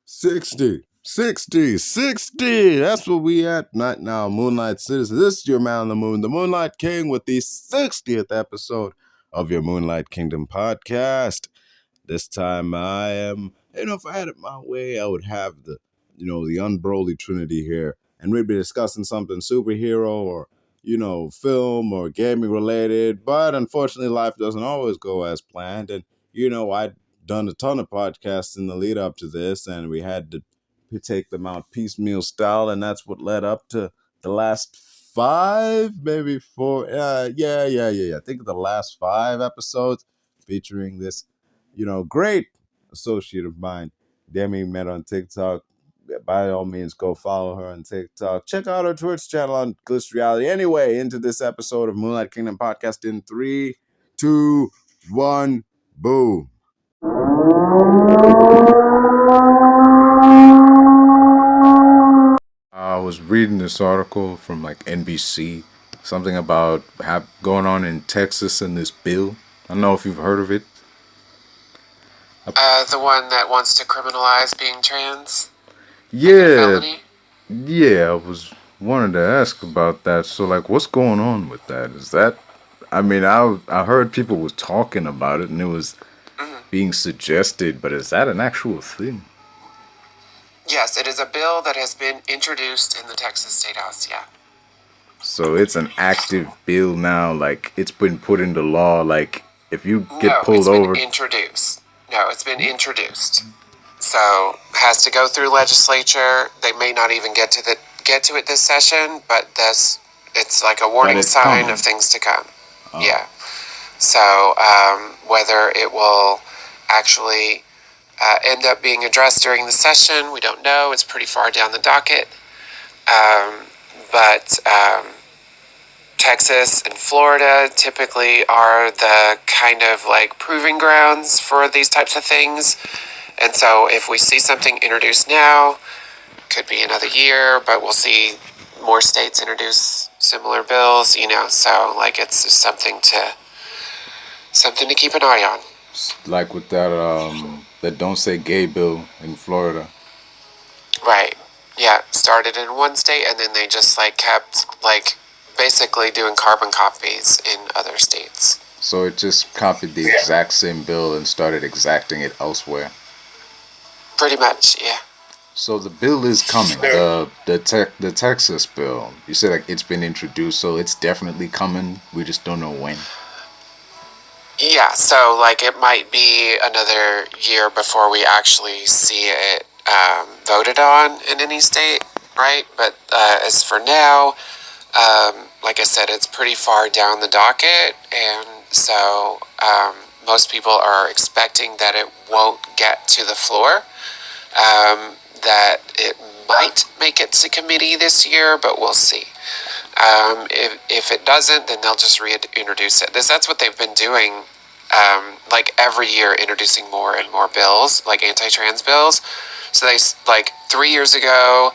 60. That's what we at right now, Moonlight Citizens. This is your man on the moon, the Moonlight King, with the 60th episode of your Moonlight Kingdom Podcast. This time I am, if I had it my way, I would have the unbroly trinity here, and we'd be discussing something superhero or, film or gaming related, but unfortunately life doesn't always go as planned, and, I done a ton of podcasts in the lead up to this, and we had to take them out piecemeal style, and that's what led up to the last five, maybe four. I think the last five episodes featuring this, great associate of mine, Demi, met on TikTok. By all means, go follow her on TikTok. Check out her Twitch channel on Glitch Reality. Anyway, into this episode of Moonlight Kingdom Podcast in 3, 2, 1, boom. I was reading this article from NBC, something about going on in Texas and this bill. I don't know if you've heard of it. The one that wants to criminalize being trans? Yeah. Yeah, I wanted to ask about that. So, what's going on with that? Is that, I heard people was talking about it and it was being suggested, but is that an actual thing? Yes, it is a bill that has been introduced in the Texas State House, yeah. So it's an active bill now, it's been put into law, if you get pulled over... It's been introduced. So, has to go through legislature. They may not even get to it this session, but it's like a warning sign coming. Of things to come. Oh. Yeah. So, whether it will actually end up being addressed during the session, we don't know. It's pretty far down the docket. But Texas and Florida typically are the kind of proving grounds for these types of things. And so if we see something introduced now, could be another year, but we'll see more states introduce similar bills, so it's just something to keep an eye on. Like with that Don't Say Gay bill in Florida. Right. Yeah. Started in one state and then they just kept basically doing carbon copies in other states. So it just copied the exact same bill and started exacting it elsewhere. Pretty much, yeah. So the bill is coming. The Texas bill. You said it's been introduced, so it's definitely coming. We just don't know when. Yeah, so it might be another year before we actually see it voted on in any state, right? But as for now, like I said, it's pretty far down the docket, and so most people are expecting that it won't get to the floor. That it might make it to committee this year, but we'll see. If it doesn't, then they'll just reintroduce it. That's what they've been doing, every year, introducing more and more bills, anti-trans bills. So they 3 years ago,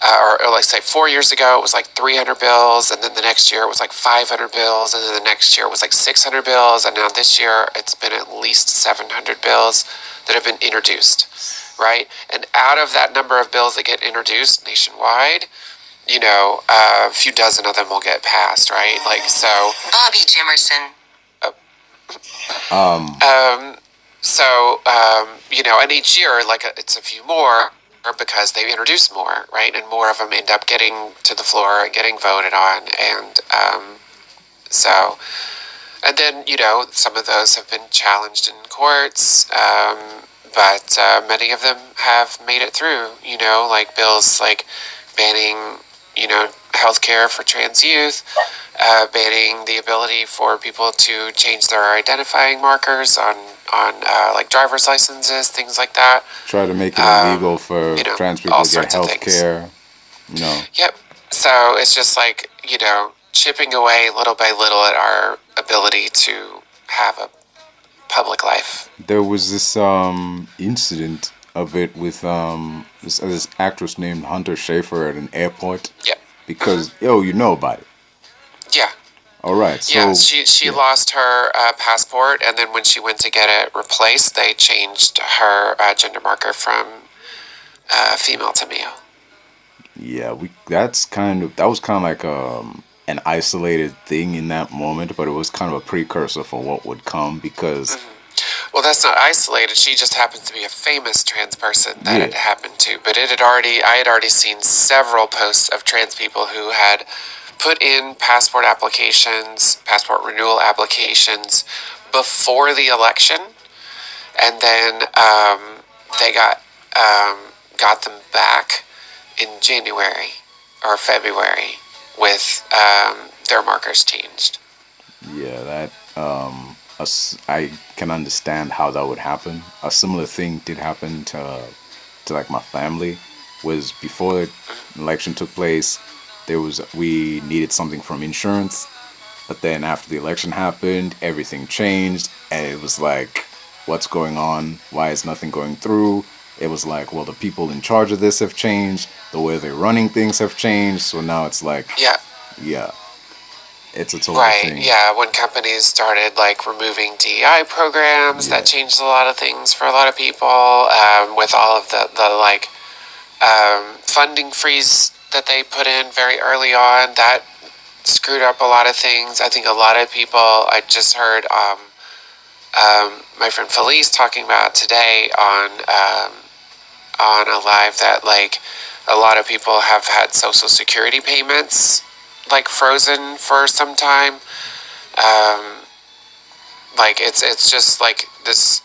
or 4 years ago, it was 300 bills, and then the next year it was 500 bills, and then the next year it was 600 bills, and now this year it's been at least 700 bills that have been introduced. Right? And out of that number of bills that get introduced nationwide, a few dozen of them will get passed, right? Bobby Jimerson. And each year, it's a few more because they introduce more, right? And more of them end up getting to the floor and getting voted on. And and then, some of those have been challenged in courts, but many of them have made it through, bills banning, healthcare for trans youth, banning the ability for people to change their identifying markers on driver's licenses, things like that. Try to make it illegal for trans people to get healthcare. Yep. So it's just chipping away little by little at our ability to have a public life. There was this incident of it with this actress named Hunter Schafer at an airport. Yep. Because you know about it. Yeah. All right. So yeah, she lost her passport, and then when she went to get it replaced, they changed her gender marker from female to male. Yeah, that was kind of like an isolated thing in that moment, but it was kind of a precursor for what would come because Well, that's not isolated. She just happens to be a famous trans person that yeah, it happened to. But I had already seen several posts of trans people who had put in passport renewal applications before the election, and then they got them back in January or February with their markers changed. yeah, that I can understand how that would happen. A similar thing did happen to like my family. Was before the election took place, we needed something from insurance, but then after the election happened, everything changed, and it was like, what's going on? Why is nothing going through? It was like, well, the people in charge of this have changed, the way they're running things have changed, so now it's like, Yeah. yeah, it's a total Right, thing. yeah, when companies started like removing DEI programs, Yeah. that changed a lot of things for a lot of people. With all of the like funding freeze that they put in very early on, that screwed up a lot of things. I think a lot of people, I just heard my friend Felice talking about today on a live that like a lot of people have had Social Security payments like frozen for some time. Like it's just like this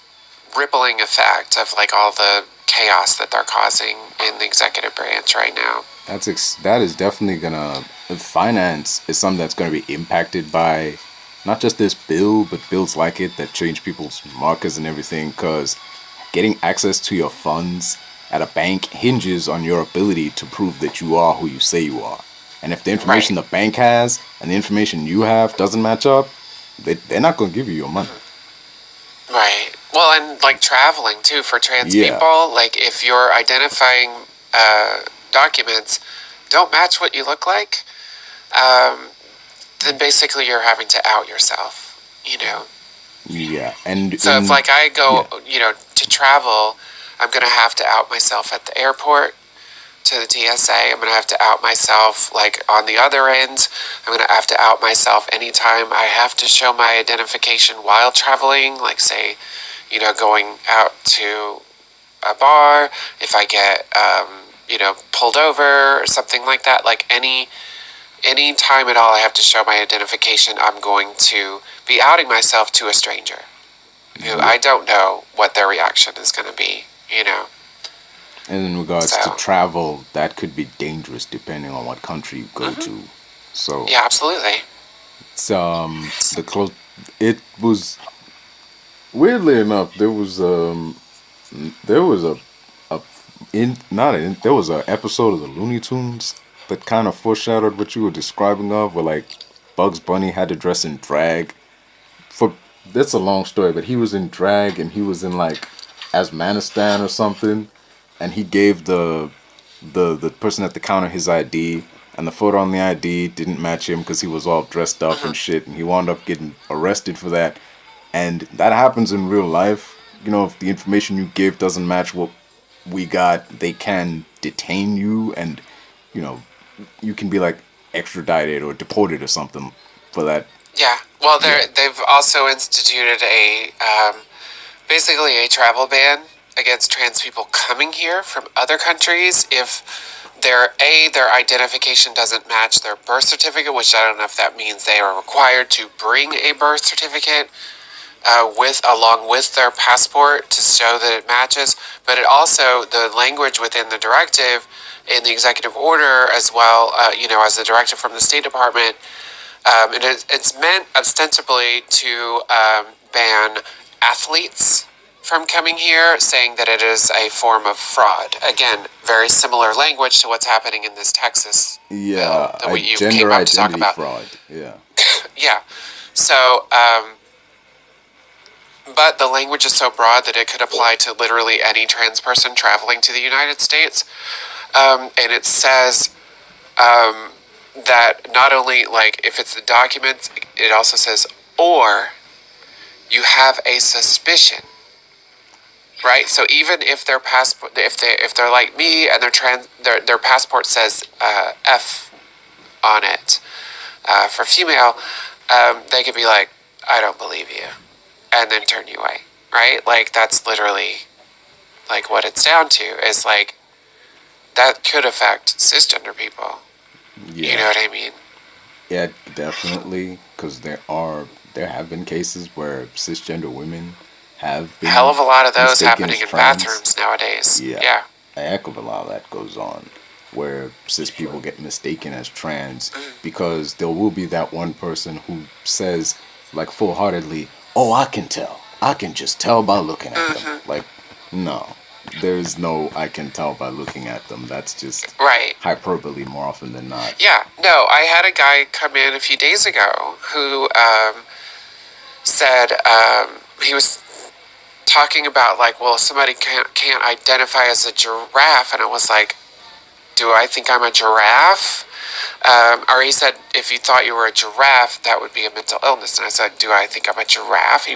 rippling effect of like all the chaos that they're causing in the executive branch right now. That is definitely gonna finance is something that's gonna be impacted by not just this bill, but bills like it that change people's markers and everything. Because getting access to your funds at a bank hinges on your ability to prove that you are who you say you are. And if the information Right. the bank has and the information you have doesn't match up, they're not gonna give you your money. Right. Well, and like traveling too for trans Yeah. people, like if your identifying documents don't match what you look like, then basically you're having to out yourself, you know? Yeah. And So if like I go, yeah. to travel, I'm going to have to out myself at the airport to the TSA. I'm going to have to out myself like on the other end. I'm going to have to out myself anytime I have to show my identification while traveling, like say, going out to a bar, if I get, pulled over or something like that, like any time at all I have to show my identification, I'm going to be outing myself to a stranger who Yeah. I don't know what their reaction is going to be, And in regards to So, travel, that could be dangerous depending on what country you go to. So yeah, absolutely. it's the close. It was weirdly enough there was a in not in there was a episode of the Looney Tunes that kind of foreshadowed what you were describing of, where like Bugs Bunny had to dress in drag for. That's a long story, but he was in drag and he was in like Asmanistan or something, and he gave the person at the counter his ID, and the photo on the ID didn't match him because he was all dressed up and shit, and he wound up getting arrested for that. And that happens in real life. If the information you give doesn't match what we got, they can detain you, and you know, you can be like extradited or deported or something for that. Yeah. Well, Yeah. they've also instituted basically a travel ban against trans people coming here from other countries if their identification doesn't match their birth certificate, which I don't know if that means they are required to bring a birth certificate along with their passport to show that it matches. But it also, the language within the directive in the executive order as well, as the directive from the State Department, it's meant ostensibly to ban athletes from coming here, saying that it is a form of fraud. Again, very similar language to what's happening in this Texas bill Yeah, that you gender came up to talk identity about. fraud. Yeah. Yeah. So, but the language is so broad that it could apply to literally any trans person traveling to the United States. And it says that not only, like, if it's the documents, it also says, or you have a suspicion right? So even if their passport, if they're like me and their passport says F on it for female, they could be like, I don't believe you, and then turn you away, right? Like that's literally like what it's down to. Is like that could affect cisgender people. Yeah. You know what I mean? Yeah, definitely. Because there have been cases where cisgender women have been Hell of a lot of those mistaken happening as in trans. bathrooms nowadays. Yeah, Yeah. a heck of a lot of that goes on, where cis people get mistaken as trans because there will be that one person who says, like, full heartedly, "Oh, I can tell. I can just tell by looking at them." Like, no, there's no "I can tell by looking at them." That's just Right. hyperbole more often than not. Yeah. No, I had a guy come in a few days ago who said he was talking about like, well, somebody can't identify as a giraffe, and I was like, do I think I'm a giraffe? Or he said, if you thought you were a giraffe, that would be a mental illness. And I said, do I think I'm a giraffe?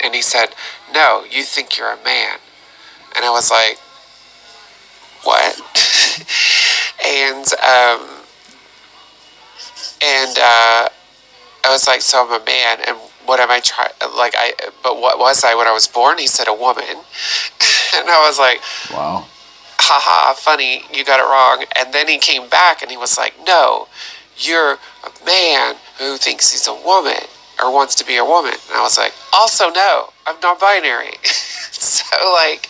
And he said, no, you think you're a man. And I was like, what? and I was like, so I'm a man, and what am I trying? Like but what was I when I was born? He said a woman, and I was like, wow, haha, funny, you got it wrong. And then he came back and he was like, no, you're a man who thinks he's a woman or wants to be a woman. And I was like, also no, I'm non-binary. So like,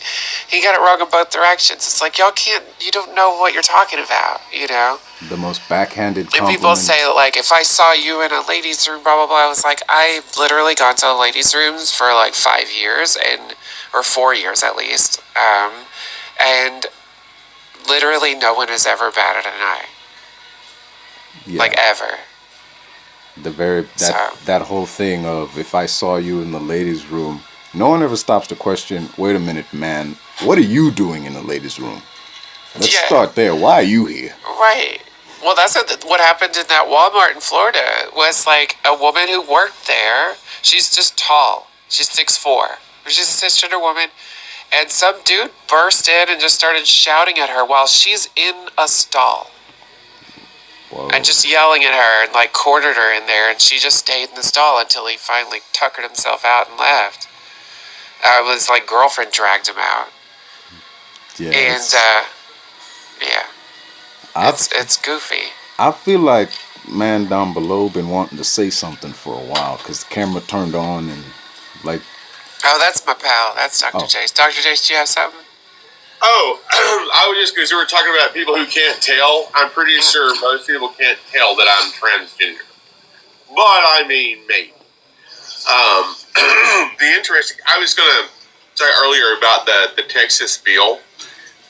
he got it wrong in both directions. It's like, you don't know what you're talking about, you know? The most backhanded And compliment. people say, like, if I saw you in a ladies' room, blah, blah, blah. I was like, I've literally gone to ladies' rooms for, like, 5 years, or 4 years at least. And literally no one has ever batted an eye. Yeah. Like, ever. That whole thing of, if I saw you in the ladies' room, no one ever stops to question, wait a minute, man, what are you doing in the ladies' room? Let's start there. Why are you here? Right. Well, that's what happened in that Walmart in Florida. Was like a woman who worked there. She's just tall. She's 6'4". She's a cisgender woman. And some dude burst in and just started shouting at her while she's in a stall. Whoa. And just yelling at her and like cornered her in there. And she just stayed in the stall until he finally tuckered himself out and left. It was like girlfriend dragged him out. Yeah. And, yeah. It's goofy. I feel like man down below been wanting to say something for a while because the camera turned on and like. Oh, that's my pal. That's Dr. Jace. Dr. Jace, do you have something? Oh, I was just because we were talking about people who can't tell. I'm pretty sure most people can't tell that I'm transgender, but I mean maybe. The interesting. I was gonna say earlier about the Texas bill.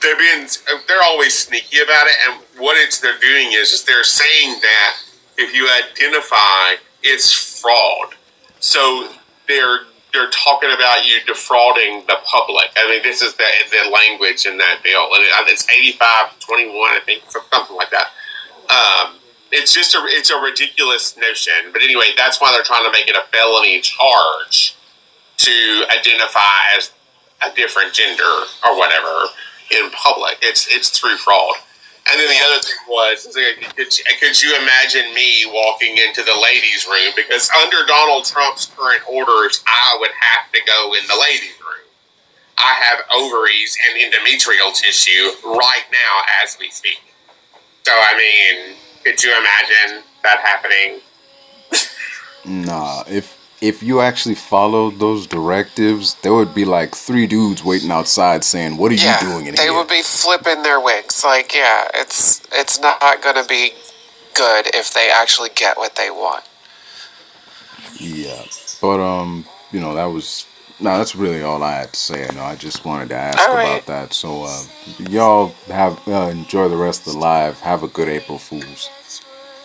They're always sneaky about it, and what they're doing is they're saying that if you identify, it's fraud. So they're talking about you defrauding the public. I mean, this is the language in that bill, and it's 85-21, I think, something like that. It's a ridiculous notion, but anyway, that's why they're trying to make it a felony charge to identify as a different gender or whatever in public. It's through fraud. And then the other thing was, could you imagine me walking into the ladies' room? Because under Donald Trump's current orders, I would have to go in the ladies' room. I have ovaries and endometrial tissue right now as we speak. So, I mean, could you imagine that happening? Nah, if you actually followed those directives, there would be like 3 dudes waiting outside saying, "What are you doing in here?" They would be flipping their wigs. Like, yeah, it's not going to be good if they actually get what they want. Yeah, but that's really all I had to say. I just wanted to ask about that. So y'all have enjoy the rest of the live. Have a good April Fools.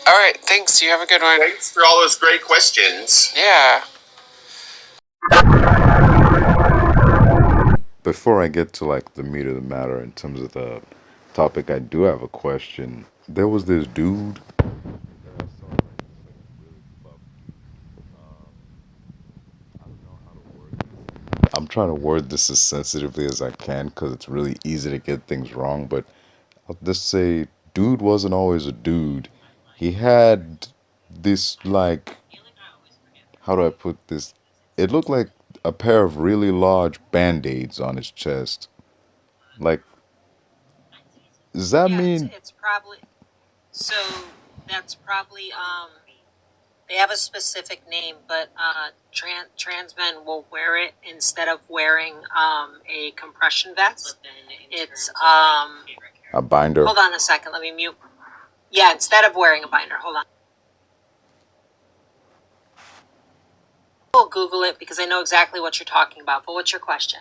All right, thanks. You have a good one. Thanks for all those great questions. Yeah. Before I get to like the meat of the matter in terms of the topic, I do have a question. There was this dude. I'm trying try to word this as sensitively as I can because it's really easy to get things wrong. But I'll just say, dude wasn't always a dude. He had this, like, how do I put this? It looked like a pair of really large band-aids on his chest. Like, does that mean? It's probably so. That's probably They have a specific name, but trans men will wear it instead of wearing a compression vest. It's A binder. Hold on a second. Let me mute. Yeah, instead of wearing a binder. Hold on. I'll Google it because I know exactly what you're talking about. But what's your question?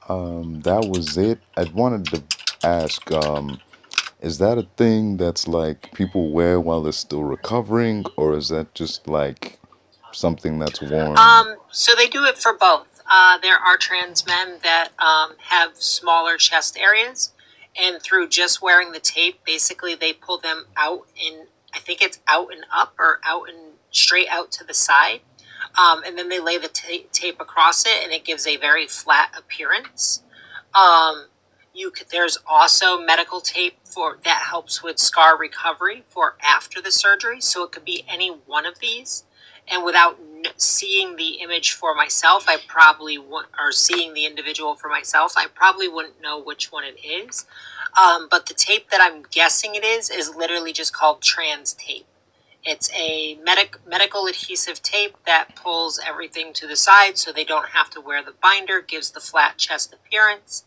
That was it. I wanted to ask, is that a thing that's like people wear while they're still recovering, or is that just like something that's worn? So they do it for both. There are trans men that have smaller chest areas, and through just wearing the tape, basically they pull them out in, I think it's out and up or out and straight out to the side. And then they lay the tape across it, and it gives a very flat appearance. There's also medical tape that helps with scar recovery for after the surgery. So it could be any one of these. And without seeing the image for myself, or seeing the individual for myself, I probably wouldn't know which one it is. But the tape that I'm guessing it is literally just called trans tape. It's a medical adhesive tape that pulls everything to the side so they don't have to wear the binder, gives the flat chest appearance,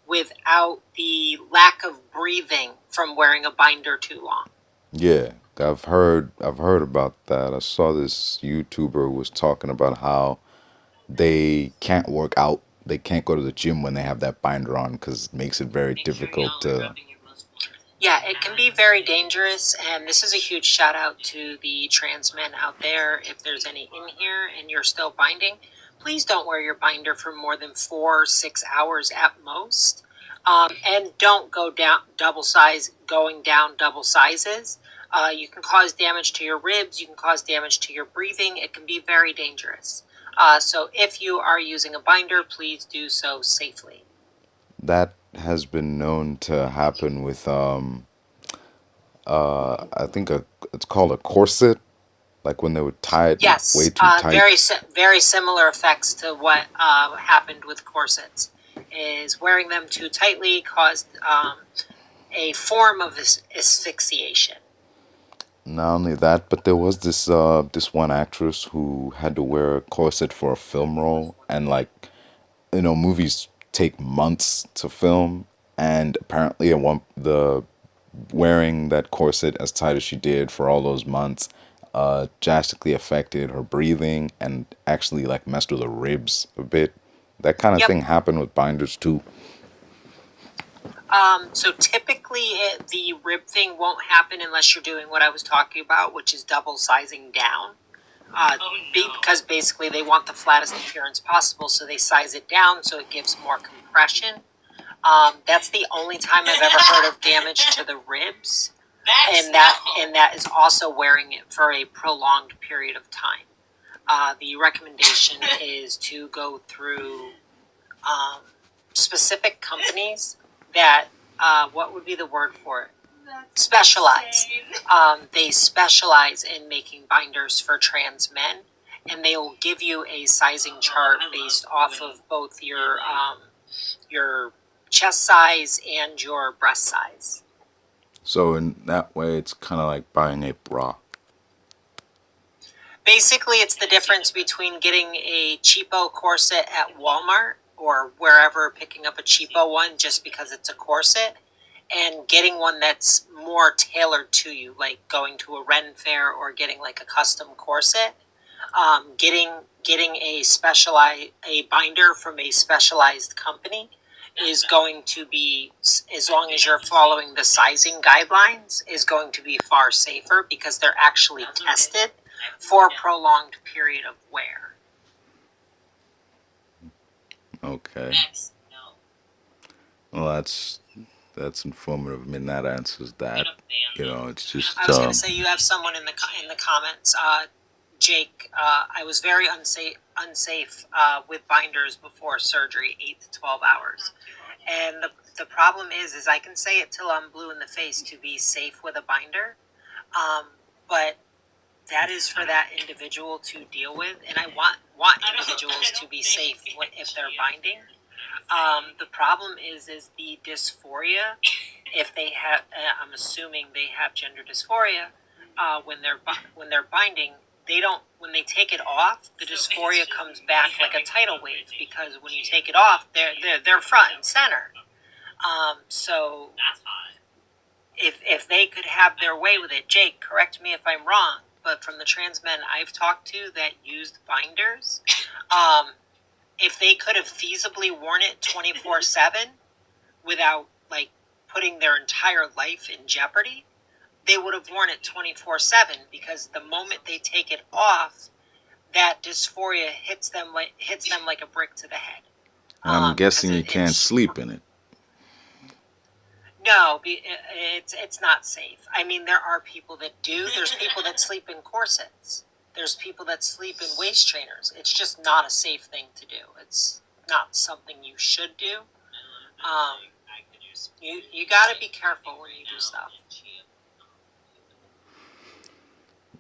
without the lack of breathing from wearing a binder too long. Yeah, I've heard about that. I saw this YouTuber was talking about how they can't work out, they can't go to the gym when they have that binder on because it makes it very difficult to. Yeah, it can be very dangerous, and this is a huge shout out to the trans men out there. If there's any in here and you're still binding, please don't wear your binder for more than 4 or 6 hours at most. And don't go down going down double sizes. You can cause damage to your ribs, you can cause damage to your breathing. It can be very dangerous. So if you are using a binder, please do so safely. That has been known to happen with I think it's called a corset, like when they would tie it way too tight. Very similar effects to what happened with corsets. Is wearing them too tightly caused a form of asphyxiation. Not only that, but there was this one actress who had to wear a corset for a film role, and like, movies take months to film, and apparently the wearing that corset as tight as she did for all those months drastically affected her breathing and actually like messed with her ribs a bit. That kind of thing happened with binders too. So typically the rib thing won't happen unless you're doing what I was talking about, which is double sizing down. Because basically they want the flattest appearance possible, so they size it down so it gives more compression. That's the only time I've ever heard of damage to the ribs, and that is also wearing it for a prolonged period of time. The recommendation is to go through specific companies that what would be the word for it? Specialize. They specialize in making binders for trans men, and they will give you a sizing chart based off of both your chest size and your breast size. So in that way, it's kind of like buying a bra. Basically, it's the difference between getting a cheapo corset at Walmart or wherever, picking up a cheapo one just because it's a corset, and getting one that's more tailored to you, like going to a Ren fair or getting like a custom corset. Getting a binder from a specialized company is going to be, as long as you're following the sizing guidelines, is going to be far safer because they're actually tested for a prolonged period of wear. Okay. Well, that's informative. I mean, that answers that. It's just. I was going to say, you have someone in the comments, Jake. I was very unsafe with binders before surgery, 8 to 12 hours. And the problem is I can say it till I'm blue in the face to be safe with a binder, but that is for that individual to deal with, and I want individuals to be safe if they're binding. The problem is the dysphoria. If they have, I'm assuming they have gender dysphoria. When they're binding, they don't. When they take it off, the dysphoria comes back like a tidal wave, because when you take it off, they're front and center. So if they could have their way with it, Jake, correct me if I'm wrong, but from the trans men I've talked to that used binders, if they could have feasibly worn it 24/7 without like putting their entire life in jeopardy, they would have worn it 24/7, because the moment they take it off, that dysphoria hits them like a brick to the head. I'm guessing you can't sleep in it. No, it's not safe. I mean, there are people that do. There's people that sleep in corsets. There's people that sleep in waist trainers. It's just not a safe thing to do. It's not something you should do. You got to be careful when you do stuff.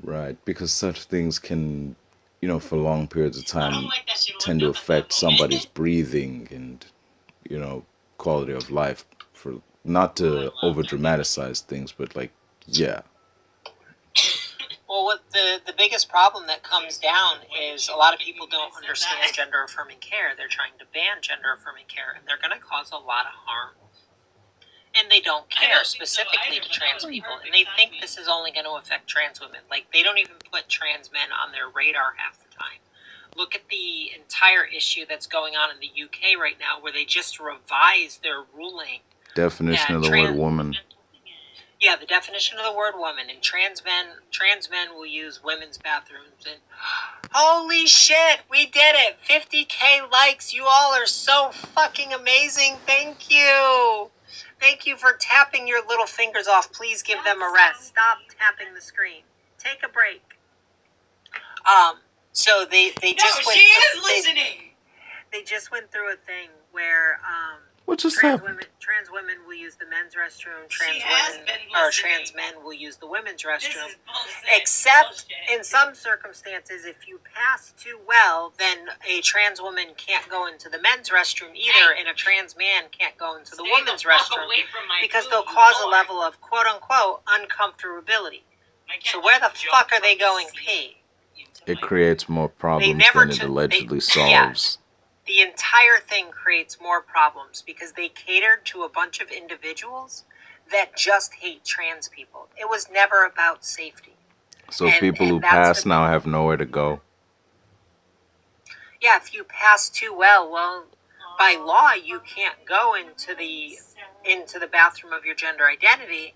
Right, because such things can, for long periods of time, tend to affect somebody's breathing and, quality of life. For not to over dramatize things, but yeah. Well, what the biggest problem that comes down is a lot of people don't understand gender affirming care. They're trying to ban gender affirming care, and they're going to cause a lot of harm. And they don't care specifically to trans people, and they think this is only going to affect trans women. Like, they don't even put trans men on their radar half the time. Look at the entire issue that's going on in the UK right now, where they just revised their ruling. Definition of the word woman. Yeah, the definition of the word woman. And trans men will use women's bathrooms. And holy shit, we did it! 50K likes. You all are so fucking amazing. Thank you. Thank you for tapping your little fingers off. Please give them a rest. Stop tapping the screen. Take a break. So they just went. She is listening. They just went through a thing where what just trans women will use the men's restroom. Trans men will use the women's restroom. Except in some circumstances, if you pass too well, then a trans woman can't go into the men's restroom either, and a trans man can't go into the women's restroom, because they'll cause a level of quote unquote uncomfortability. So where the fuck are they going pee? It creates more problems than it allegedly solves. The entire thing creates more problems because they catered to a bunch of individuals that just hate trans people. It was never about safety. So people who pass now have nowhere to go. Yeah, if you pass too well, by law you can't go into the bathroom of your gender identity,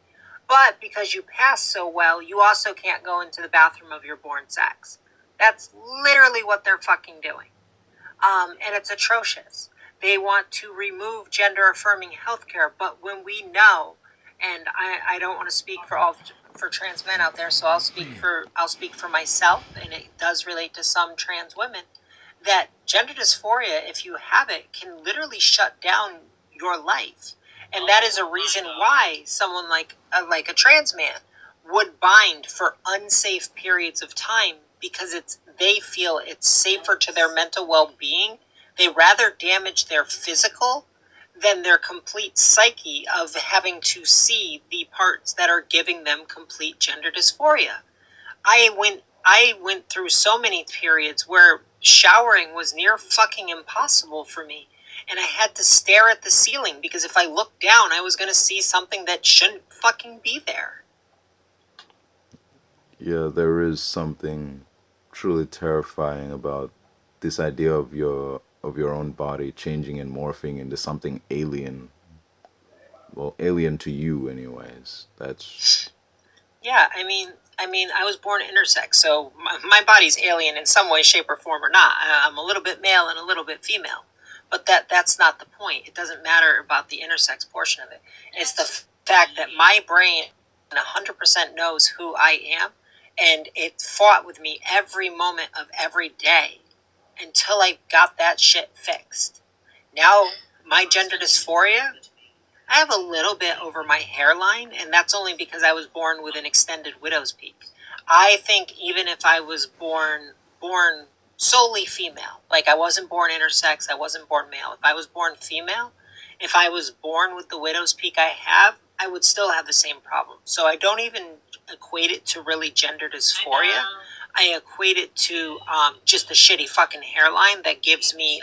but because you pass so well, you also can't go into the bathroom of your born sex. That's literally what they're fucking doing. And it's atrocious. They want to remove gender-affirming healthcare, but when we know, and I don't want to speak for trans men out there, so I'll speak for myself, and it does relate to some trans women, that gender dysphoria, if you have it, can literally shut down your life, and that is a reason why someone like a trans man would bind for unsafe periods of time, because they feel it's safer to their mental well-being. They rather damage their physical than their complete psyche of having to see the parts that are giving them complete gender dysphoria. I went through so many periods where showering was near fucking impossible for me, and I had to stare at the ceiling because if I looked down, I was going to see something that shouldn't fucking be there. Yeah, there is something truly terrifying about this idea of your own body changing and morphing into something alien. Well, alien to you anyways. That's... Yeah, I mean, I was born intersex, so my body's alien in some way, shape, or form or not. I'm a little bit male and a little bit female. But that's not the point. It doesn't matter about the intersex portion of it. It's the fact that my brain 100% knows who I am, and it fought with me every moment of every day until I got that shit fixed. Now, my gender dysphoria, I have a little bit over my hairline, and that's only because I was born with an extended widow's peak. I think even if I was born solely female, like I wasn't born intersex, I wasn't born male. If I was born female, if I was born with the widow's peak I have, I would still have the same problem. So I don't even equate it to really gender dysphoria. I equate it to just the shitty fucking hairline that gives me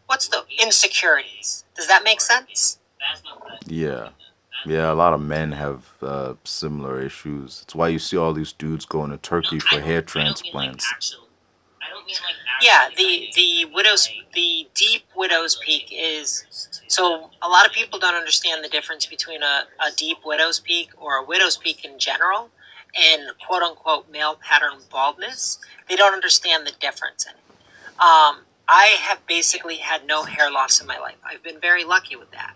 what's the insecurities. Does that make sense? Yeah. Yeah, a lot of men have similar issues. It's why you see all these dudes going to Turkey for hair transplants. Yeah, the deep widow's peak is, so a lot of people don't understand the difference between a deep widow's peak or a widow's peak in general and quote unquote male pattern baldness. They don't understand the difference in it. I have basically had no hair loss in my life. I've been very lucky with that,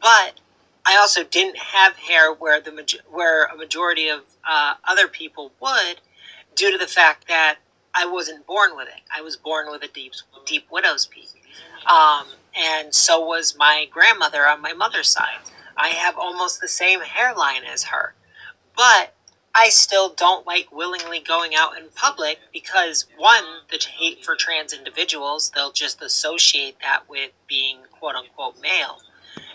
but I also didn't have hair where where a majority of other people would, due to the fact that I wasn't born with it. I was born with a deep widow's peak, and so was my grandmother on my mother's side. I have almost the same hairline as her, but I still don't like willingly going out in public because, one, the hate for trans individuals, they'll just associate that with being quote unquote male.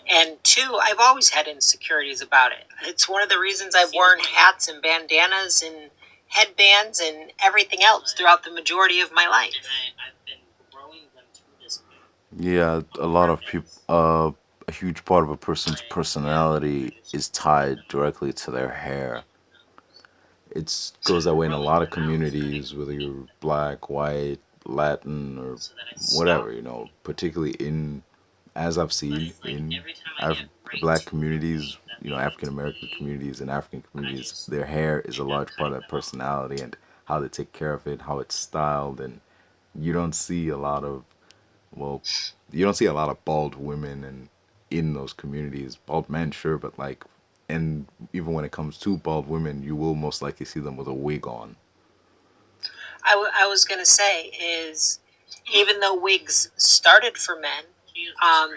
And two, I've always had insecurities about it. It's one of the reasons I've worn hats and bandanas and headbands and everything else throughout the majority of my life. Yeah, a lot of people, a huge part of a person's personality is tied directly to their hair. It goes that way in a lot of communities, whether you're black, white, Latin, or whatever, particularly as I've seen in black communities, African American communities and African communities, their hair is a large part of their personality and how they take care of it, how it's styled, and you don't see a lot of, well, you don't see a lot of bald women and in those communities, bald men, sure, but and even when it comes to bald women, you will most likely see them with a wig on. I was going to say is, even though wigs started for men,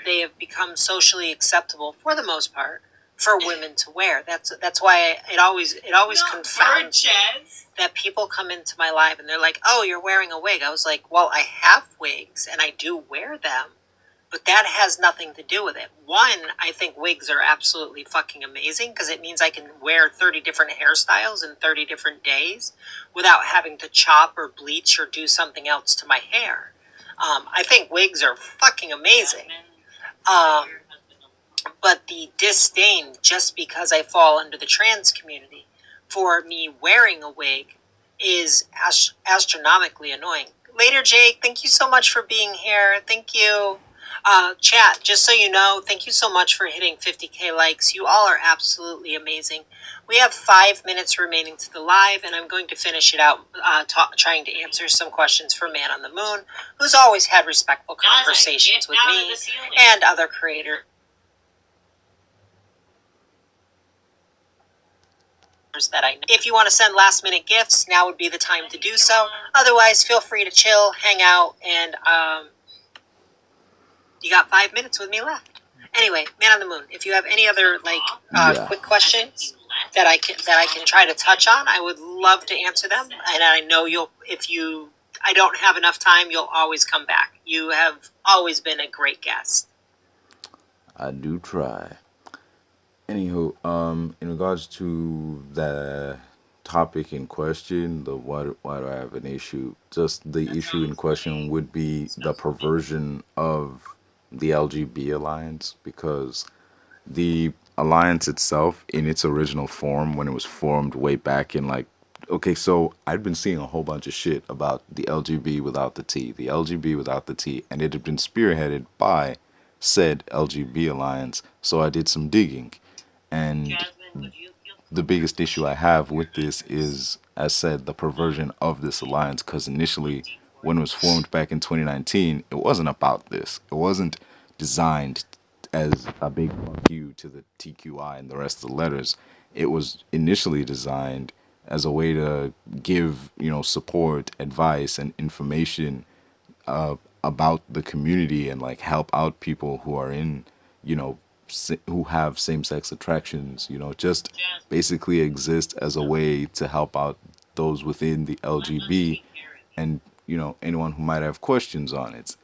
they have become socially acceptable for the most part for women to wear. That's why it always confounds me that people come into my live and they're like, "Oh, you're wearing a wig." I was like, "Well, I have wigs and I do wear them, but that has nothing to do with it." One, I think wigs are absolutely fucking amazing because it means I can wear 30 different hairstyles in 30 different days without having to chop or bleach or do something else to my hair. I think wigs are fucking amazing. But the disdain, just because I fall under the trans community, for me wearing a wig is astronomically annoying. Later, Jake, thank you so much for being here. Thank you. Chat, just so you know, thank you so much for hitting 50k likes. You all are absolutely amazing. We have 5 minutes remaining to the live, and I'm going to finish it out trying to answer some questions for Man on the Moon, who's always had respectful conversations with me and other creators that I know. If you want to send last minute gifts, now would be the time to do so. Otherwise, feel free to chill, hang out, and you got 5 minutes with me left. Anyway, Man on the Moon, if you have any other quick questions that I can try to touch on, I would love to answer them. And I know I don't have enough time, you'll always come back. You have always been a great guest. I do try. Anywho, in regards to the topic in question, the why do I have an issue? Just the issue in question would be the perversion of the LGB alliance, because the alliance itself, in its original form, when it was formed way back in okay, so I'd been seeing a whole bunch of shit about the LGB without the T, and it had been spearheaded by said LGB alliance. So I did some digging, and the biggest issue I have with this is, as said, the perversion of this alliance, because initially, when it was formed back in 2019, it wasn't about this. It wasn't designed as a big fuck you to the TQI and the rest of the letters. It was initially designed as a way to give, support, advice, and information about the community and like help out people who are in, you know, who have same sex attractions, you know, just basically exist as a way to help out those within the LGB and, you know, anyone who might have questions on it.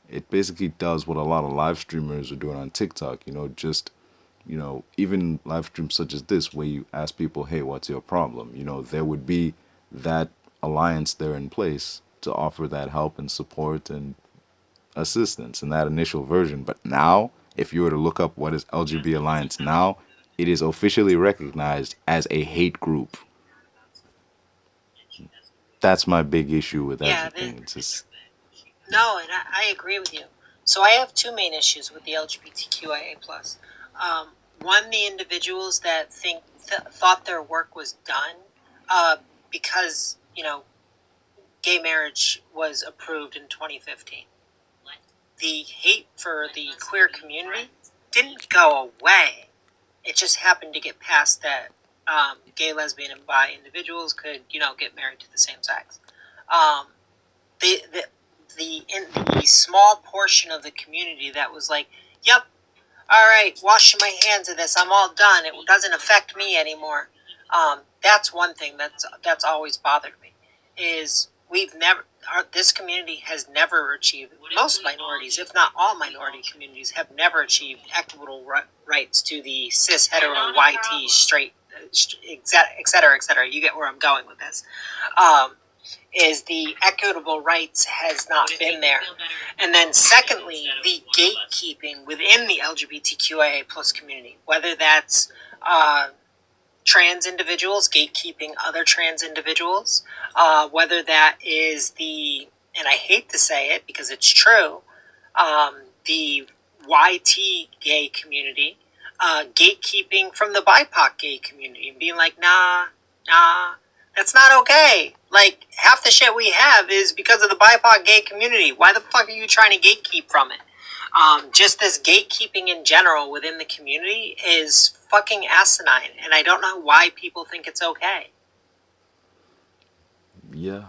It basically does what a lot of live streamers are doing on TikTok, you know, just, you know, even live streams such as this where you ask people, hey, what's your problem? You know, there would be that alliance there in place to offer that help and support and assistance in that initial version. But now, if you were to look up what is LGB Alliance now, it is officially recognized as a hate group. That's my big issue with Yeah, everything. It's just no, and I agree with you. So I have two main issues with the LGBTQIA plus. One, the individuals that thought their work was done because gay marriage was approved in 2015. The hate for the queer community didn't go away. It just happened to get past that gay, lesbian, and bi individuals could, get married to the same sex. The small portion of the community that was like, yep, all right, washing my hands of this, I'm all done. It doesn't affect me anymore. That's one thing that's always bothered me. Is this community has never achieved, most minorities, if not all minority communities, have never achieved equitable rights to the cis, hetero, YT, straight, et cetera, et cetera. You get where I'm going with this. Is the equitable rights has not been there. And then secondly, the gatekeeping within the LGBTQIA plus community, whether that's trans individuals gatekeeping other trans individuals, whether that is and I hate to say it because it's true, the YT gay community gatekeeping from the BIPOC gay community and being like, nah, that's not okay. Like, half the shit we have is because of the BIPOC gay community. Why the fuck are you trying to gatekeep from it? Just this gatekeeping in general within the community is fucking asinine, and I don't know why people think it's okay. yeah,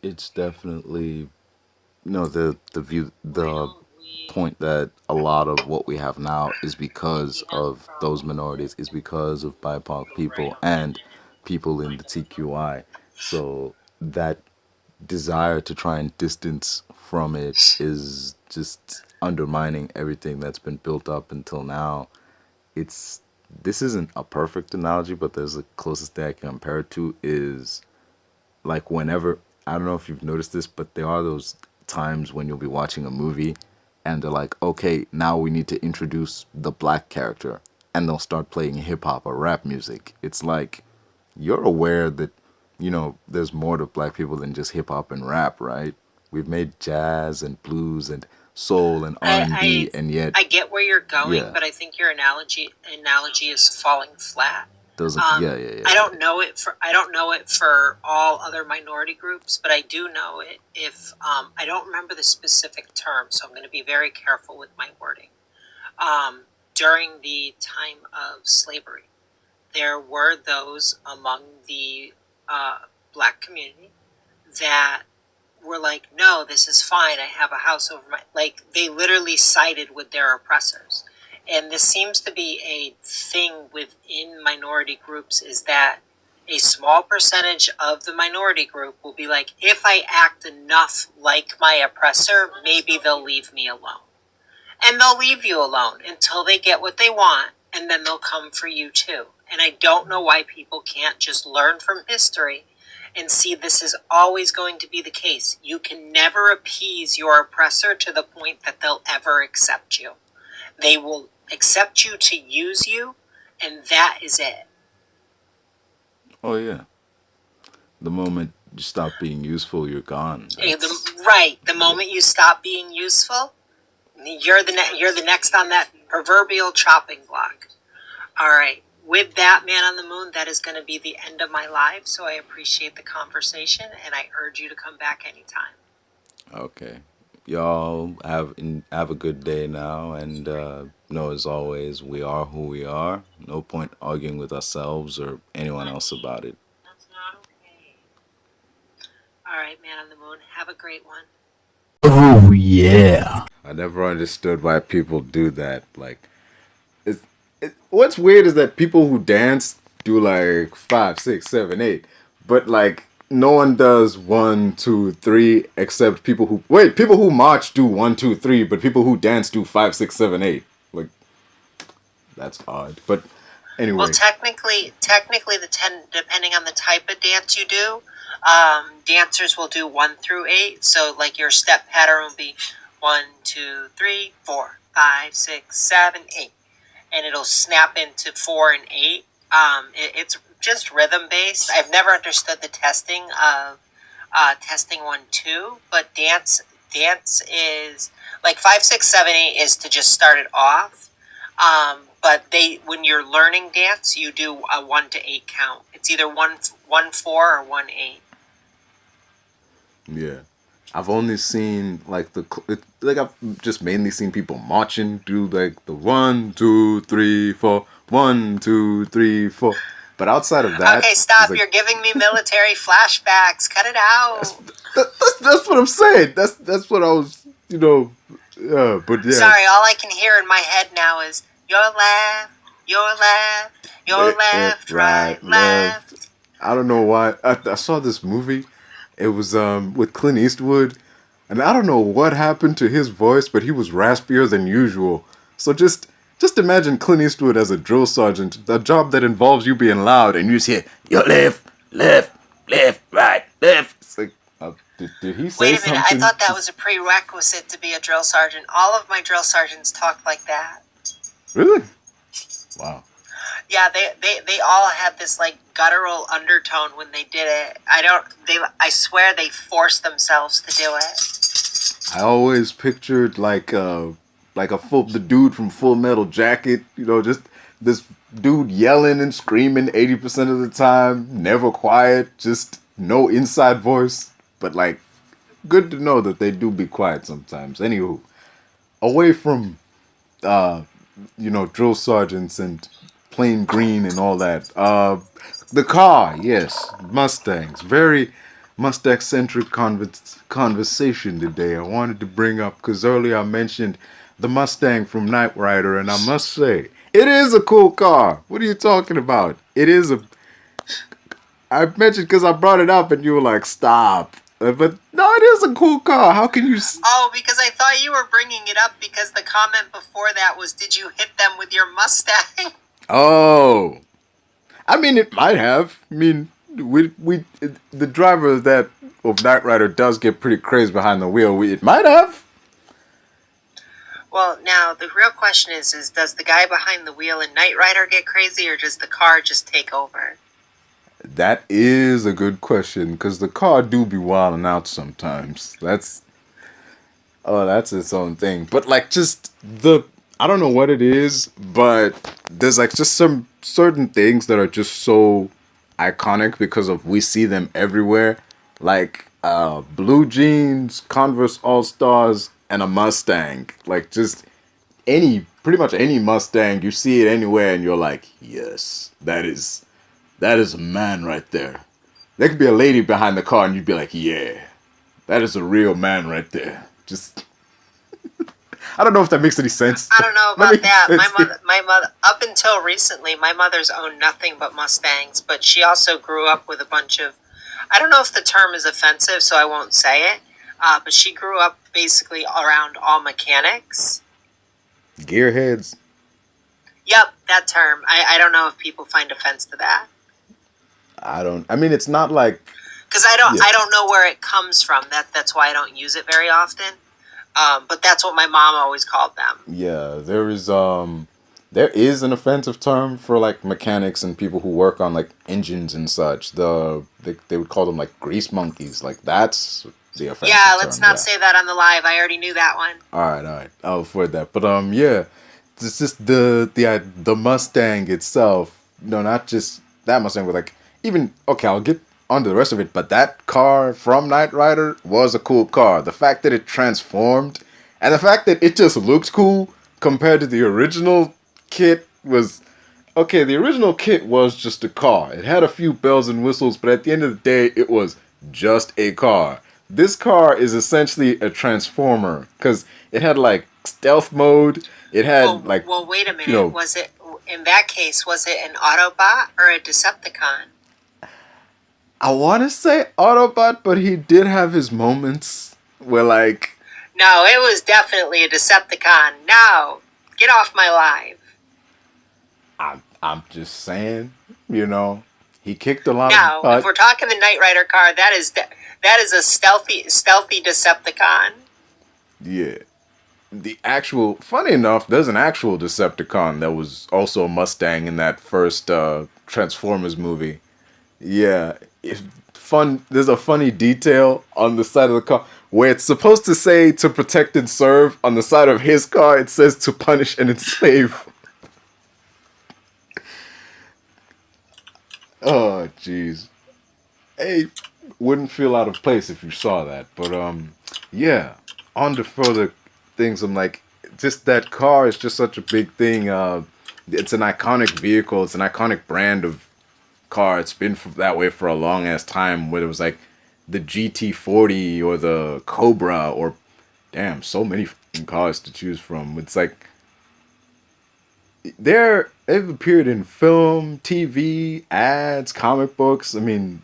it's definitely the point that a lot of what we have now is because of those minorities, is because of BIPOC people and people in the TQI. So that desire to try and distance from it is just undermining everything that's been built up until now. It's This isn't a perfect analogy, but there's the closest thing I can compare it to is like whenever, I don't know if you've noticed this, but there are those times when you'll be watching a movie and they're like, okay, now we need to introduce the black character, and they'll start playing hip hop or rap music. It's like, you're aware that, you know, there's more to black people than just hip hop and rap, right? We've made jazz and blues and soul and R&B, and yet I get where you're going, yeah, but I think your analogy is falling flat. those yeah. I don't know it for all other minority groups, but I do know it if I don't remember the specific term, so I'm going to be very careful with my wording. During the time of slavery, there were those among the black community that were like, no, this is fine. I have a house over my, like, they literally sided with their oppressors. And this seems to be a thing within minority groups, is that a small percentage of the minority group will be like, if I act enough like my oppressor, maybe they'll leave me alone. And they'll leave you alone until they get what they want, and then they'll come for you too. And I don't know why people can't just learn from history and see this is always going to be the case. You can never appease your oppressor to the point that they'll ever accept you. They will accept you to use you, and that is it. Oh yeah. The moment you stop being useful, you're gone. The moment you stop being useful, you're the next on that proverbial chopping block. All right. With that, Man on the Moon, that is going to be the end of my live. So I appreciate the conversation, and I urge you to come back anytime. Okay. Y'all have a good day now, and know as always, we are who we are. No point arguing with ourselves or anyone else about it. That's not okay. All right, Man on the Moon, have a great one. Oh yeah. I never understood why people do that. Like, what's weird is that people who dance do like 5, 6, 7, 8, but like no one does 1, 2, 3 except people who march do 1, 2, 3, but people who dance do 5, 6, 7, 8. Like, that's odd. But anyway, Well, technically, depending on the type of dance you do, dancers will do 1 through 8. So, like your step pattern will be 1, 2, 3, 4, 5, 6, 7, 8, and it'll snap into 4 and 8. It's just rhythm based. I've never understood the testing of testing 1, 2, but dance is like 5, 6, 7, 8 is to just start it off. But when you're learning dance, you do a 1 to 8 count. It's either 1, 4 or 1, 8. yeah. I've only seen like I've just mainly seen people marching, do like the 1, 2, 3, 4, 1, 2, 3, 4. But outside of that, Okay, stop! like, You're giving me military flashbacks. Cut it out. that's what I'm saying. That's what I was, but yeah. Sorry, all I can hear in my head now is your left, your left, your left, right, left. I don't know why. I saw this movie. It was with Clint Eastwood, and I don't know what happened to his voice, but he was raspier than usual. So just imagine Clint Eastwood as a drill sergeant, a job that involves you being loud, and you just hear your left, left, left, right, left. It's like, did he say Wait a minute, something? I thought that was a prerequisite to be a drill sergeant. All of my drill sergeants talked like that. Really? Wow. Yeah, they all had this like guttural undertone when they did it. I swear they forced themselves to do it. I always pictured the dude from Full Metal Jacket, just this dude yelling and screaming 80% of the time, never quiet, just no inside voice. But like, good to know that they do be quiet sometimes. Anywho, away from drill sergeants and plain green and all that. The car, yes, Mustangs. Very Mustang-centric conversation today. I wanted to bring up, because earlier I mentioned the Mustang from Knightrider, and I must say, it is a cool car. What are you talking about? I mentioned because I brought it up and you were like, stop. But no, it is a cool car. How can you... Oh, because I thought you were bringing it up because the comment before that was, did you hit them with your Mustang? Oh. I mean, it might have. I mean, the driver of Knightrider does get pretty crazy behind the wheel. It might have. Well, now, the real question is does the guy behind the wheel in Knightrider get crazy, or does the car just take over? That is a good question, because the car do be wilding out sometimes. That's its own thing. But like, I don't know what it is, but there's like just some certain things that are just so iconic because we see them everywhere. Like blue jeans, Converse All-Stars, and a Mustang. Like just pretty much any Mustang, you see it anywhere and you're like, yes, that is a man right there. There could be a lady behind the car and you'd be like, yeah, that is a real man right there. Just, I don't know if that makes any sense. I don't know about that. My mother, up until recently, my mother's owned nothing but Mustangs, but she also grew up with a bunch of, I don't know if the term is offensive, so I won't say it, but she grew up basically around all mechanics. Gearheads. Yep, that term. I don't know if people find offense to that. I mean, it's not like... Because I don't know where it comes from. That's why I don't use it very often. But that's what my mom always called them. Yeah, there is an offensive term for like mechanics and people who work on like engines and such. They would call them like grease monkeys. Like that's the offensive term. Yeah, let's not say that on the live. I already knew that one. All right. I'll avoid that. But yeah, it's just the Mustang itself. No, not just that Mustang, but like even I'll get onto the rest of it. But that car from Knightrider was a cool car. The fact that it transformed and the fact that it just looked cool compared to the original kit was okay. The original kit was just a car. It had a few bells and whistles, but at the end of the day, it was just a car. this car is essentially a transformer because it had like stealth mode. It had well, wait a minute. you know, Was it, in that case, was it an Autobot or a Decepticon? I want to say Autobot, but he did have his moments where like No, it was definitely a Decepticon. No, get off my live. I'm just saying, you know, he kicked a lot No, of butt. if we're talking the Knightrider car, that is a stealthy Decepticon. Yeah. The actual, funny enough, there's an actual Decepticon that was also a Mustang in that first Transformers movie. Yeah, there's a funny detail on the side of the car where it's supposed to say to protect and serve. On the side of his car, it says to punish and enslave. Oh, jeez. Hey, wouldn't feel out of place if you saw that. But, yeah. On to further things, I'm like, just that car is just such a big thing. It's an iconic vehicle. It's an iconic brand of car. It's been that way for a long ass time, whether it was like the GT40 or the Cobra or, damn, so many fucking cars to choose from. It's like, they've appeared in film, TV, ads, comic books. I mean,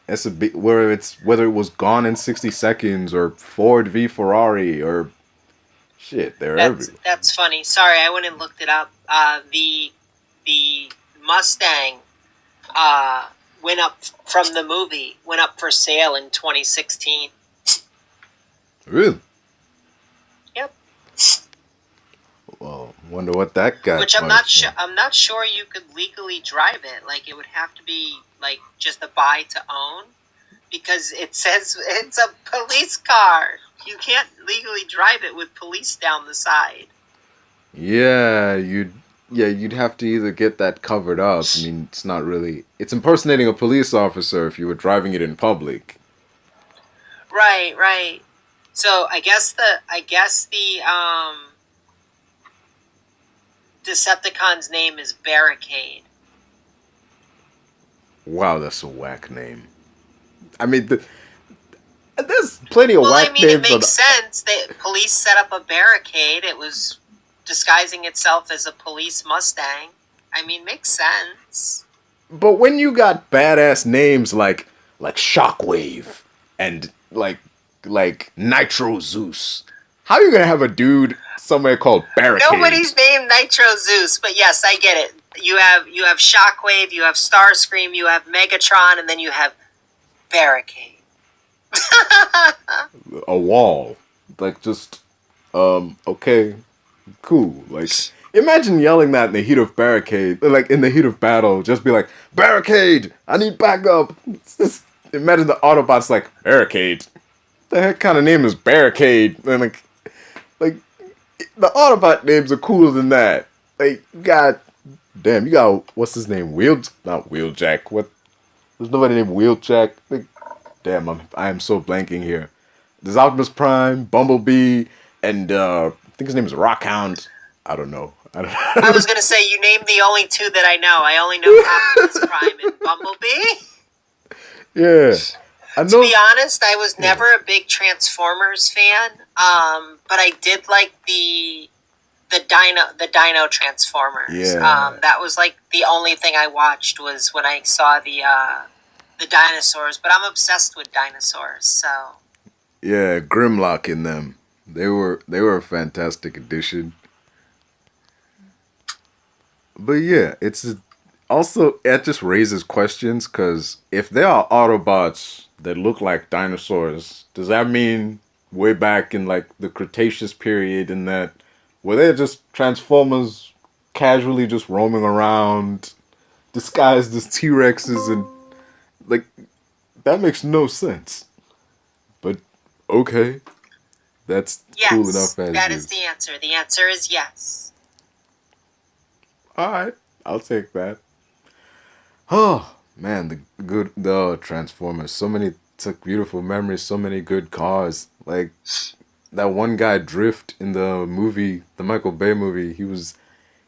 that's a big, whether it was Gone in 60 Seconds or Ford v Ferrari or shit, they're everywhere. That's funny. Sorry, I went and looked it up. The Mustang went up from the movie, went up for sale in 2016. Really? Yep. Well, wonder what that got. Which I'm not sure. I'm not sure you could legally drive it. Like, it would have to be like just a buy to own, because it says it's a police car. You can't legally drive it with police down the side. Yeah, you'd have to either get that covered up. I mean, it's not really. It's impersonating a police officer if you were driving it in public. Right. So I guess the Decepticon's name is Barricade. Wow, that's a whack name. I mean, there's plenty of whack names. It makes sense. The police set up a barricade. It was disguising itself as a police Mustang. I mean, makes sense. But when you got badass names like Shockwave and like Nitro Zeus, how are you gonna have a dude somewhere called Barricade? Nobody's named Nitro Zeus, but yes, I get it. You have Shockwave, you have Starscream, you have Megatron, and then you have Barricade. A wall, like just okay, cool. Like, imagine yelling that in the heat of barricade, like in the heat of battle. Just be like, Barricade, I need backup. Imagine the Autobots like, Barricade. The heck kind of name is Barricade? And like the Autobot names are cooler than that. Like, you got what's his name? Not Wheeljack. What? There's nobody named Wheeljack. Like, damn, I am so blanking here. There's Optimus Prime, Bumblebee, and I think his name is Rockhound. I don't know. I was gonna say, you named the only two that I know. I only know Optimus Prime and Bumblebee. Yeah. To be honest, I was never a big Transformers fan. But I did like the Dino Transformers. Yeah. That was like the only thing I watched was when I saw the dinosaurs. But I'm obsessed with dinosaurs, so. Yeah, Grimlock in them. They were a fantastic addition. But yeah, it just raises questions, because if there are Autobots that look like dinosaurs, does that mean way back in like the Cretaceous period, in that were they just Transformers casually just roaming around disguised as T-Rexes, and like, that makes no sense. But okay, that's cool enough as that is the answer. The answer is yes. All right, I'll take that. Oh man, the Transformers. So many beautiful memories. So many good cars. Like that one guy Drift in the movie, the Michael Bay movie. He was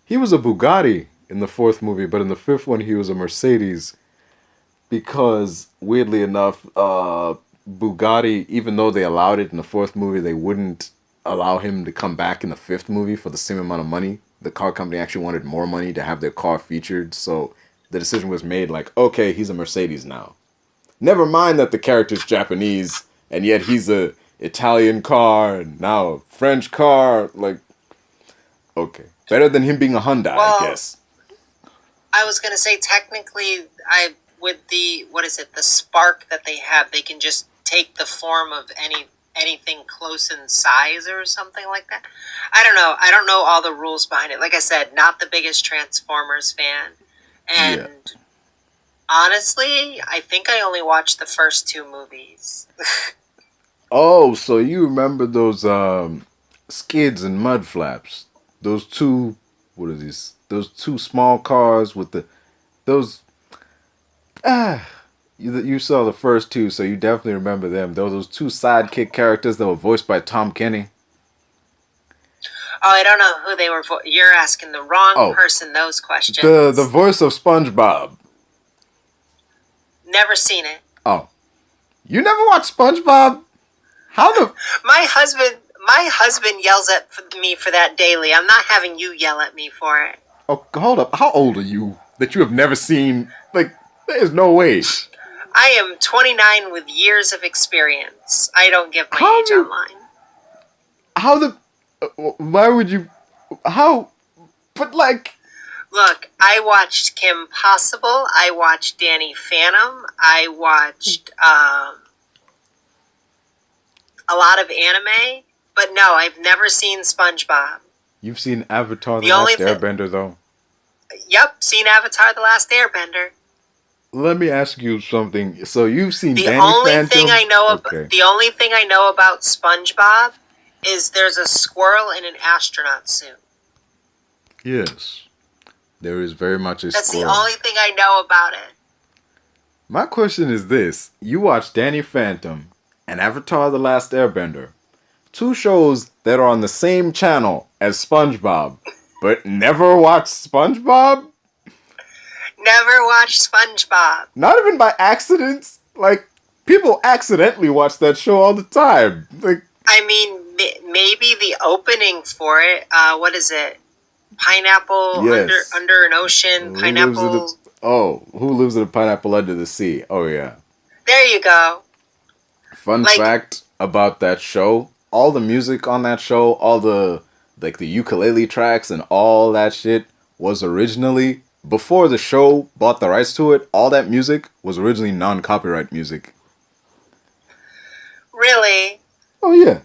a Bugatti in the fourth movie, but in the fifth one he was a Mercedes. Because weirdly enough, Bugatti, even though they allowed it in the fourth movie, they wouldn't allow him to come back in the fifth movie for the same amount of money. The car company actually wanted more money to have their car featured, so the decision was made like, okay, he's a Mercedes now. Never mind that the character's Japanese, and yet he's a Italian car, and now a French car. Like, okay. Better than him being a Hyundai, Well, I guess. I was gonna say technically, with the the spark that they have, they can just take the form of anything close in size or something like that. I don't know. I don't know all the rules behind it. Like I said, not the biggest Transformers fan, and Yeah. honestly, I think I only watched the first two movies. Oh, so you remember those skids and mud flaps? Those two, what are these? Those two small cars with those. You saw the first two, so you definitely remember them. There were those two sidekick characters that were voiced by Tom Kenny. Oh, I don't know who they were. You're asking the wrong Oh. person those questions. The voice of SpongeBob. Never seen it. Oh, you never watched SpongeBob? How the? My husband yells at me for that daily. I'm not having you yell at me for it. Oh, hold up. How old are you that you have never seen? Like, there's no way. I am 29 with years of experience. I don't give my How age you- online. How the? Why would you? How? But like. Look, I watched Kim Possible. I watched Danny Phantom. I watched a lot of anime. But no, I've never seen SpongeBob. You've seen Avatar: The The only Last Airbender, though. Yep, seen Avatar: The Last Airbender. Let me ask you something. So you've seen The Danny only Phantom? thing I know Okay. the only thing I know about SpongeBob is there's a squirrel in an astronaut suit. Yes, there is very much a That's squirrel. the only thing I know about it. My question is this: you watch Danny Phantom and Avatar: The Last Airbender, two shows that are on the same channel as SpongeBob, but never watched SpongeBob? Never watched SpongeBob. Not even by accident. Like, people accidentally watch that show all the time. Like, I mean, maybe the opening for it. What is it? Pineapple Yes. under an ocean. Who Pineapple. who lives in a pineapple under the sea? Oh yeah. There you go. Fun Like- fact about that show: all the music on that show, all the ukulele tracks and all that shit was originally, before the show bought the rights to it, all that music was originally non-copyright music. Really? Oh yeah.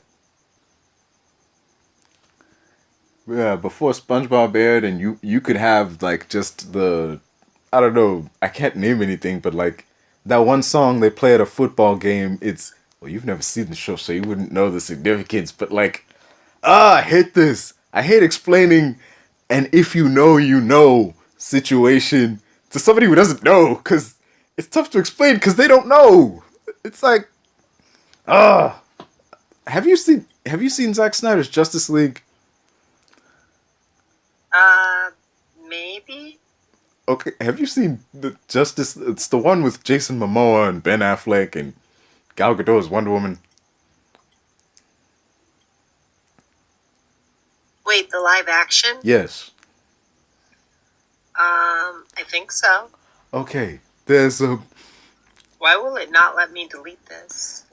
Yeah, before SpongeBob aired, and you could have like just I don't know, I can't name anything, but like that one song they play at a football game. It's, well, you've never seen the show, so you wouldn't know the significance. But like, I hate this. I hate explaining an if you know situation to somebody who doesn't know, because it's tough to explain because they don't know. It's like, have you seen Zack Snyder's Justice League? Maybe. Okay, have you seen the Justice? It's the one with Jason Momoa and Ben Affleck and Gal Gadot as Wonder Woman. Wait, the live action? Yes. I think so. Okay. There's a Why will it not let me delete this?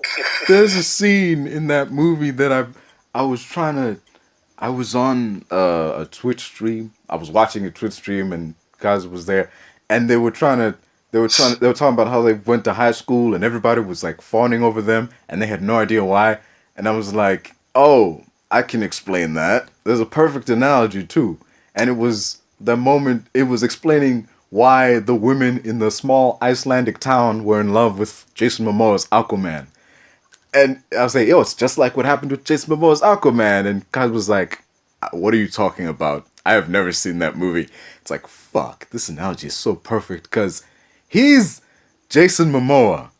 scene in that movie that I was on a Twitch stream. I was watching a Twitch stream and guys was there, and they were talking about how they went to high school and everybody was like fawning over them and they had no idea why. And I was like, oh, I can explain that. There's a perfect analogy too. And it was the moment it was explaining why the women in the small Icelandic town were in love with Jason Momoa's Aquaman. And I was like, yo, it's just like what happened with Jason Momoa's Aquaman. And guys was like, what are you talking about? I have never seen that movie. It's like, fuck, this analogy is so perfect because he's Jason Momoa,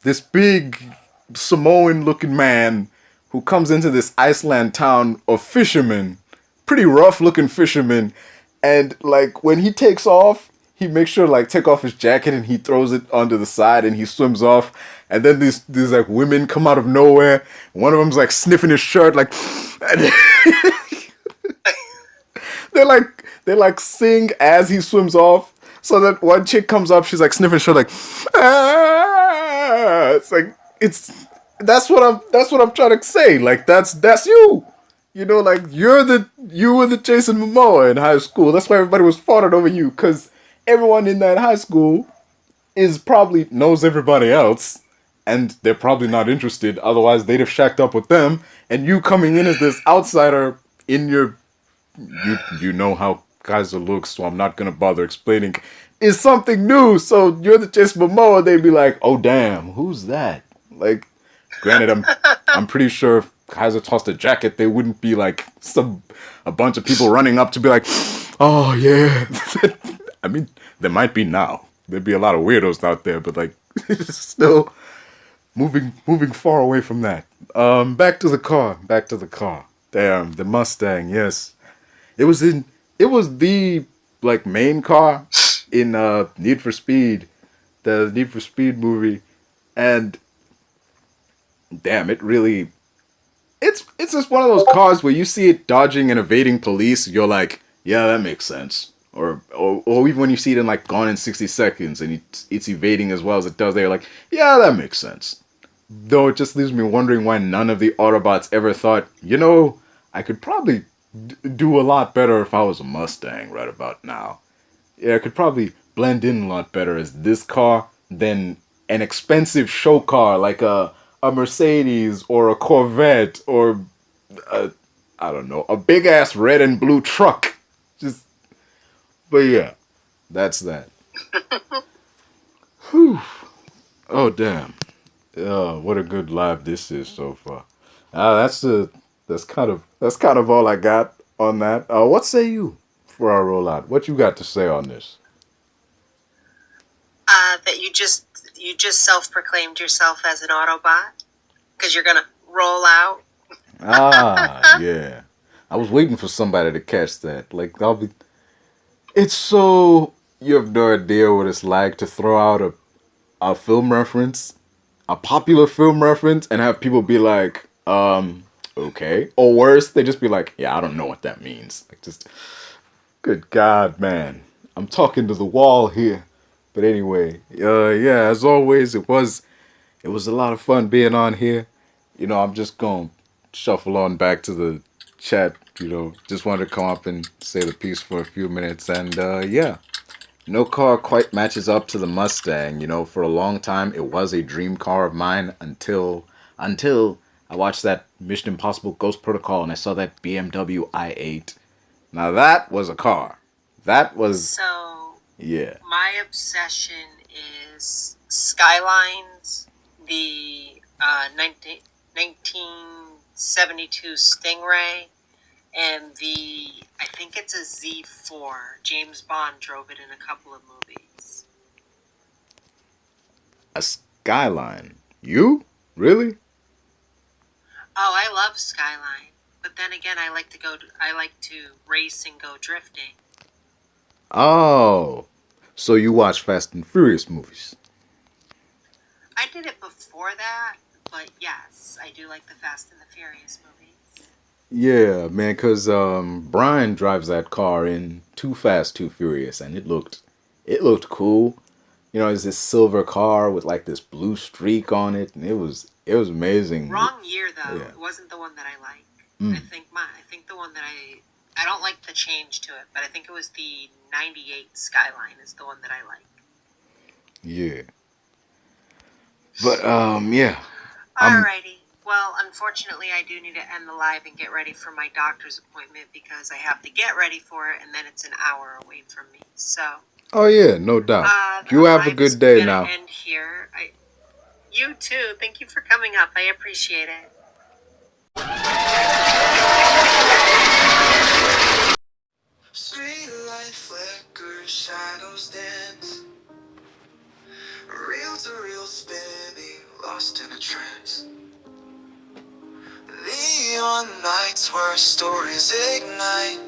this big Samoan-looking man who comes into this Iceland town of fishermen, pretty rough-looking fishermen, and like when he takes off, he makes sure to like take off his jacket and he throws it onto the side and he swims off. And then these like women come out of nowhere. One of them's like sniffing his shirt, like, and they like sing as he swims off. So that one chick comes up, she's like sniffing his shirt, like, ah! It's like that's what I'm trying to say. Like that's you. You know, like you were the Jason Momoa in high school. That's why everybody was fawning over you, because everyone in that high school is probably knows everybody else, and they're probably not interested. Otherwise, they'd have shacked up with them. And you coming in as this outsider in your, you know how guys look, so I'm not gonna bother explaining. Is something new. So you're the Jason Momoa. They'd be like, oh damn, who's that? Like, granted, I'm pretty sure if Kaiser tossed a jacket, they wouldn't be like a bunch of people running up to be like, oh yeah. I mean, there might be now. There'd be a lot of weirdos out there, but like, still moving far away from that. Back to the car. Damn, the Mustang. Yes, it was the like main car in Need for Speed, the Need for Speed movie, and damn, it's just one of those cars where you see it dodging and evading police, you're like, yeah, that makes sense. Or even when you see it in like Gone in 60 Seconds and it's evading as well as it does, they're like, yeah, that makes sense. Though it just leaves me wondering why none of the Autobots ever thought, you know, I could probably do a lot better if I was a Mustang right about now. Yeah, I could probably blend in a lot better as this car than an expensive show car like a Mercedes or a Corvette or I don't know, a big ass red and blue truck. But yeah, that's that. Whew. Oh damn. Oh, what a good live this is so far. That's kind of all I got on that. What say you for our rollout? What you got to say on this? That you just self-proclaimed yourself as an Autobot because you're gonna roll out. Ah, yeah. I was waiting for somebody to catch that. Like, it's so, you have no idea what it's like to throw out a film reference, a popular film reference, and have people be like, okay. Or worse, they just be like, yeah, I don't know what that means. Like, just, good God, man. I'm talking to the wall here. But anyway, yeah, as always, it was a lot of fun being on here. You know, I'm just going to shuffle on back to the chat. You know, just wanted to come up and say the piece for a few minutes. And yeah, no car quite matches up to the Mustang. You know, for a long time, it was a dream car of mine until I watched that Mission Impossible Ghost Protocol and I saw that BMW i8. Now that was a car. That was, So yeah. my obsession is Skylines, the 1972 Stingray, and I think it's a Z4. James Bond drove it in a couple of movies. A Skyline. You? Really? Oh, I love Skyline, but then again, I like to race and go drifting. Oh. So you watch Fast and Furious movies? I did it before that, but yes, I do like the Fast and the Furious movies. Yeah, man, because Brian drives that car in Too Fast, Too Furious, and it looked cool. You know, it's this silver car with like this blue streak on it, and it was amazing. Wrong year though. Yeah. It wasn't the one that I like. Mm. I think the one that I don't like the change to it, but I think it was the 98 Skyline is the one that I like. Yeah. But yeah. Alrighty. Well, unfortunately, I do need to end the live and get ready for my doctor's appointment because I have to get ready for it, and then it's an hour away from me. So. Oh yeah, no doubt. You have a good day now. End here. You too. Thank you for coming up. I appreciate it. Street light flickers, shadows dance. Reel to reel spinning, lost in a trance. Neon nights where stories ignite.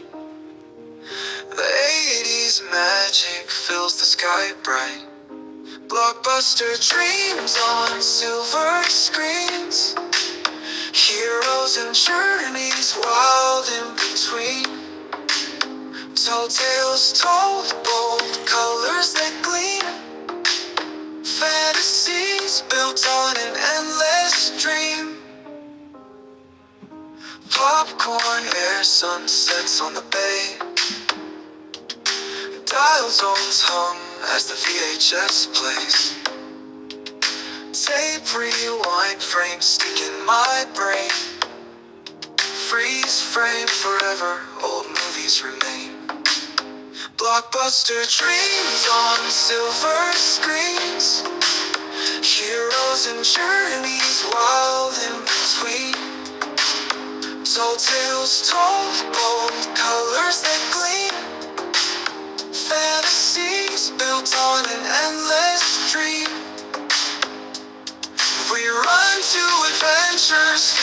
The 80s magic fills the sky bright. Blockbuster dreams on silver screens. Heroes and journeys wild in between. Tall tales told, bold colors that gleam. Fantasies built on an endless dream. Popcorn air, sunsets on the bay. Dial tones hum as the VHS plays. Tape rewind, frames stick in my brain. Freeze frame forever, old movies remain. Blockbuster dreams on silver screens. Heroes and journeys wild in between. Tall tales told, bold colors that gleam. Fantasies built on an endless dream. We run to adventures